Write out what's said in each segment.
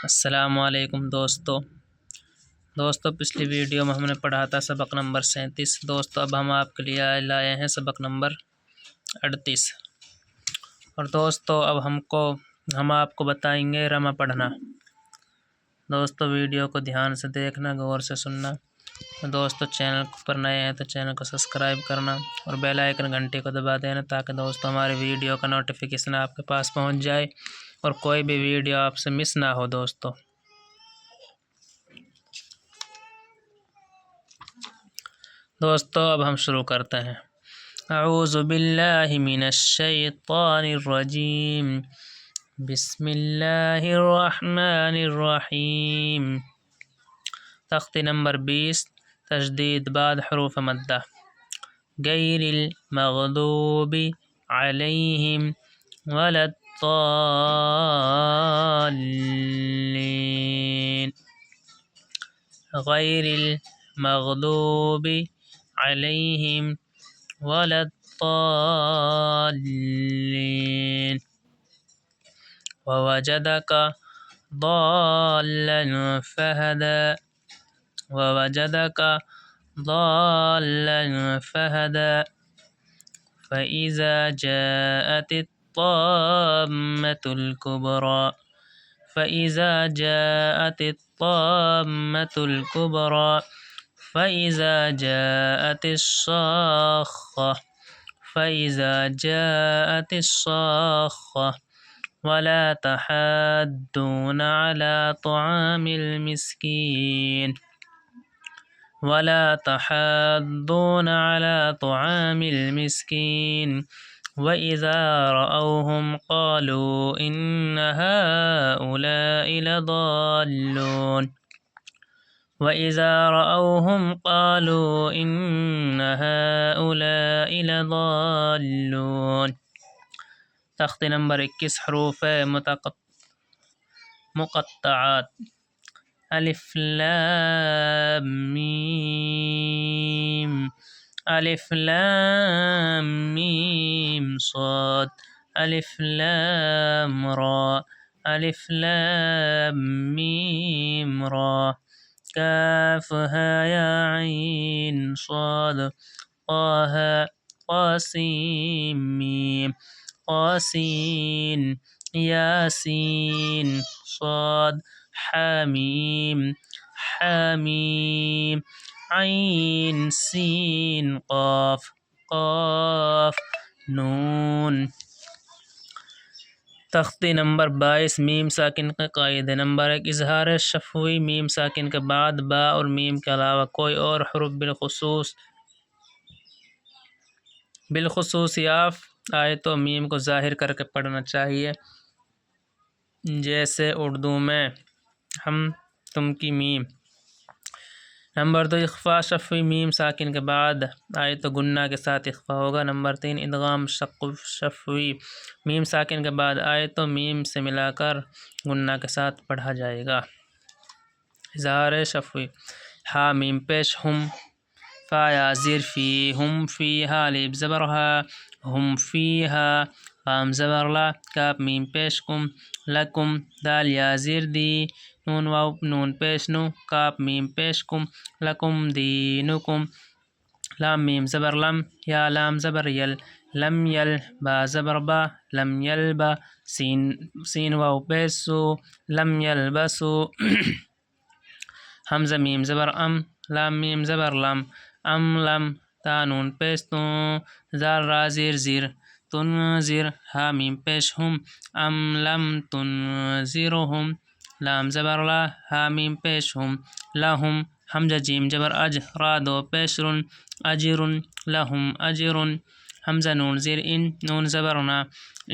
السلام علیکم دوستو پچھلی ویڈیو میں ہم نے پڑھا تھا سبق نمبر 37۔ دوستو اب ہم آپ کے لیے لائے ہیں سبق نمبر 38۔ اور دوستو اب ہم آپ کو بتائیں گے رمہ پڑھنا۔ دوستو ویڈیو کو دھیان سے دیکھنا، غور سے سننا۔ دوستو چینل پر نئے ہیں تو چینل کو سبسکرائب کرنا اور بیل آئیکن گھنٹی کو دبا دینا تاکہ دوستو ہماری ویڈیو کا نوٹیفیکیشن آپ کے پاس پہنچ جائے اور کوئی بھی ویڈیو آپ سے مس نہ ہو۔ دوستو اب ہم شروع کرتے ہیں۔ اعوذ باللہ من الشیطان الرجیم، بسم اللہ الرحمن الرحیم۔ تختی نمبر 20، تشدید بعد حروف مدہ۔ غیر المغضوب علیہم ولا الضالین، غیر المغضوب علیہم ولا الضالین۔ ووجدک ضالا فہدی، ووجدک ضالا فہدی، فإذا جاءت الطامة الكبرى، فإذا جاءت الطامة الكبرى، فإذا جاءت الصاخة، فإذا جاءت الصاخة، ولا تحاضون على طعام المسكين، ولا تحاضون على طعام المسكين، وإذا رأوهم قالوا إن هؤلاء لضالون، وإذا رأوهم قالوا إن هؤلاء لضالون۔ تختی نمبر 21، حروف مقطعات۔ الف لام میم، الف لام میم صاد، الف لام را، الف لام میم را، کاف ها یا عین صاد، طه طاسین میم، طاسین یاسین صاد، حامیم حامیم، عین سین قاف، قاف نون۔ تختی نمبر 22، میم ساکن کا قاعدہ۔ نمبر 1، اظہار شفوی میم ساکن کے بعد با اور میم کے علاوہ کوئی اور حرف بالخصوص یاف آئے تو میم کو ظاہر کر کے پڑھنا چاہیے، جیسے اردو میں ہم تم کی میم۔ نمبر 2، اخفاء شفوی میم ساکن کے بعد آئے تو گنہ کے ساتھ اخفاء ہوگا۔ نمبر 3، ادغام شفوی میم ساکن کے بعد آئے تو میم سے ملا کر گنہ کے ساتھ پڑھا جائے گا۔ اظہار شفوی، ہا میم پیش ہم، فا یا زیر فی، ہم فی، ہا لیب زبر ہا، ہم فی ہا، قام زبر لا، کاف میم پیش کم، لکم، دال یا زیر دی، نون واو نون پیش نو، کاف میم پیش کم، لکم دینکم، لام میم زبر لم، یا لام زبر یل، لم یل، با زبر با، لم یلبا، سین واو پیش سو، لم یلبسو، حمزہ میم زبر ام، لام میم زبر لم، ام لم، تا نون پیش تون، زال را زیر زیر، تنذر، ہا میم پیش ہم، ام لم تنذرہم، لام زبر لا، ہا میم پیش ہم، لہم، حمزہ جیم جبر اج، را دو پیش رن، اجرن، لہم اجرن، حمزہ نون زیر ان، نون زبر نا،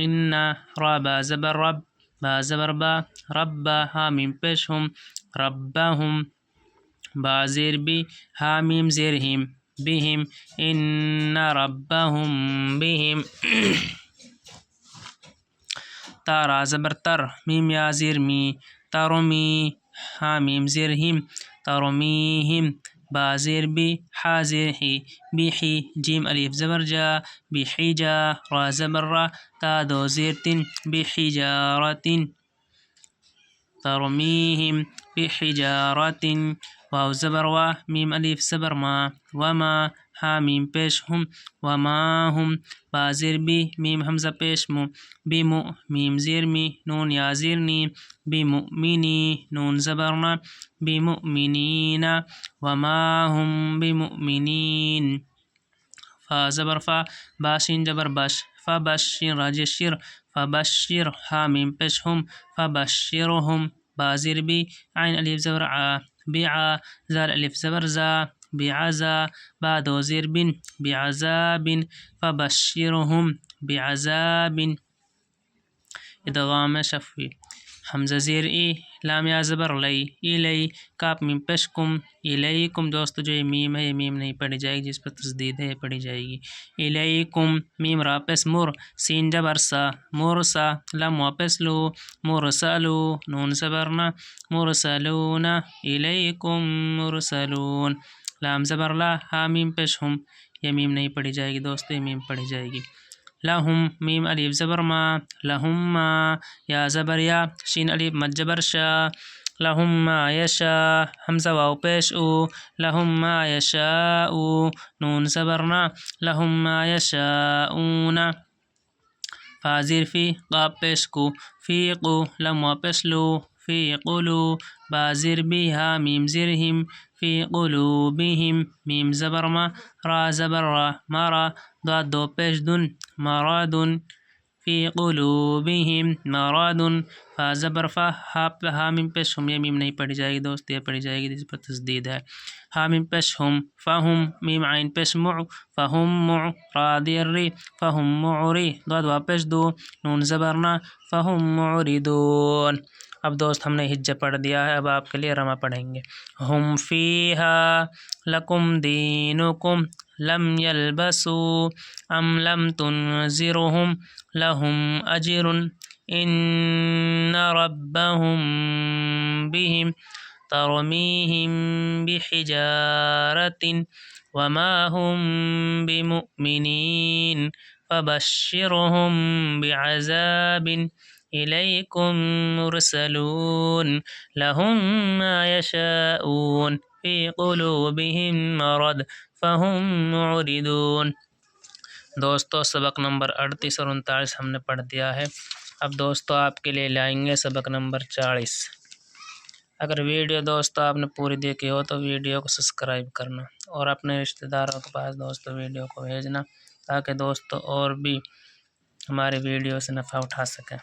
انا، را با زبر رب، با زبر با، ربا، ہا میم پیش ہم، ربہم، با زیر بی، ہا میم زیر ہم، بہم، ان ربہم بہم۔ تا را زبر تر، میم یا زیر می، ترمی، ہا میم زیر ہم، ترمیہم، با زیر بی، حا زیر ہی، بیحی، جیم الف زبر جا، بحجا، را زبر را، تا دو زیر تن، بحجارتن، ترميهم بحجارة واو زبر و ميم ألف زبر ما وما ها ميم پیش هم وما هم با زیر بی میم حمزہ پیش مو بمو میم زیر می نون یا زیر نی بمؤمنی نون زبرنا بمؤمنین وما هم بمؤمنین فا زبر فا باشین جبر باش فبشر راجی شر فبشر ها میم پیش هم فبشرهم با زیر بی عین الف زبر ع بعا زال الف زبر زا بعزا بعد زیر بن بعذاب فبشرهم بعذاب ادغام شفوی حمزہ زیر ای لام یا زبر لئی الی کاپ میم پیشکم الیکم دوستو جو یہ میم ہے یہ میم نہیں پڑھی جائے گی جس پر تشدید ہے یہ پڑھی جائے گی الیکم میم را پیس مر سین جبر سا مرسا لام واپس لو مرسلو نون زبرنا مرسلون الیکم مرسلون لام زبر لا ہا میم پیش ہم یہ میم نہیں پڑھی جائے گی دوستو یہ میم پڑھی جائے گی لہم میم الف زبر ما لہم ما یا زبر یا شین الف مد جبر شا لہم ما یشا حمزہ واو پیش او لہم ما یشاء نون زبرنا لہم ما یشاءون فازیر فی قاب پیش کو فی قو لم واپس لو فی قلو بازیر بی ها میم زرهم فی قلوبهم میم زبر ما را زبر را مارا داد دو پیش دن مراد فی قلوبهم مراد فا زبر فا ہا میم پیش ہم یہ میم نہیں پڑھی جائے گی دوست یہ پڑھی جائے گی جس پر تشدید ہے ہا میم پیش ہم فہم میم عین پیش مع فہم مع را دیر ری فہم معری داد واپس دو نون زبرنا فہم معرضون اب دوست ہم نے ہجہ پڑھ دیا ہے اب آپ کے لیے رمہ پڑھیں گے ہم فیہا لکم دینکم لم یلبسوا ام لم تنذرهم لهم اجر ان ربهم بهم ترميهم بحجارة وما هم بمؤمنين فبشرهم بعذاب إليكم مرسلون لهم ما يشاءون في قلوبهم مرض فهم معرضون دوستو سبق نمبر 38 اور 39 ہم نے پڑھ دیا ہے اب دوستو آپ کے لیے لائیں گے سبق نمبر 40 اگر ویڈیو دوستو آپ نے پوری دیکھی ہو تو ویڈیو کو سبسکرائب کرنا اور اپنے رشتہ داروں کے پاس دوستو ویڈیو کو بھیجنا تاکہ دوستو اور بھی ہماری ویڈیو سے نفع اٹھا سکیں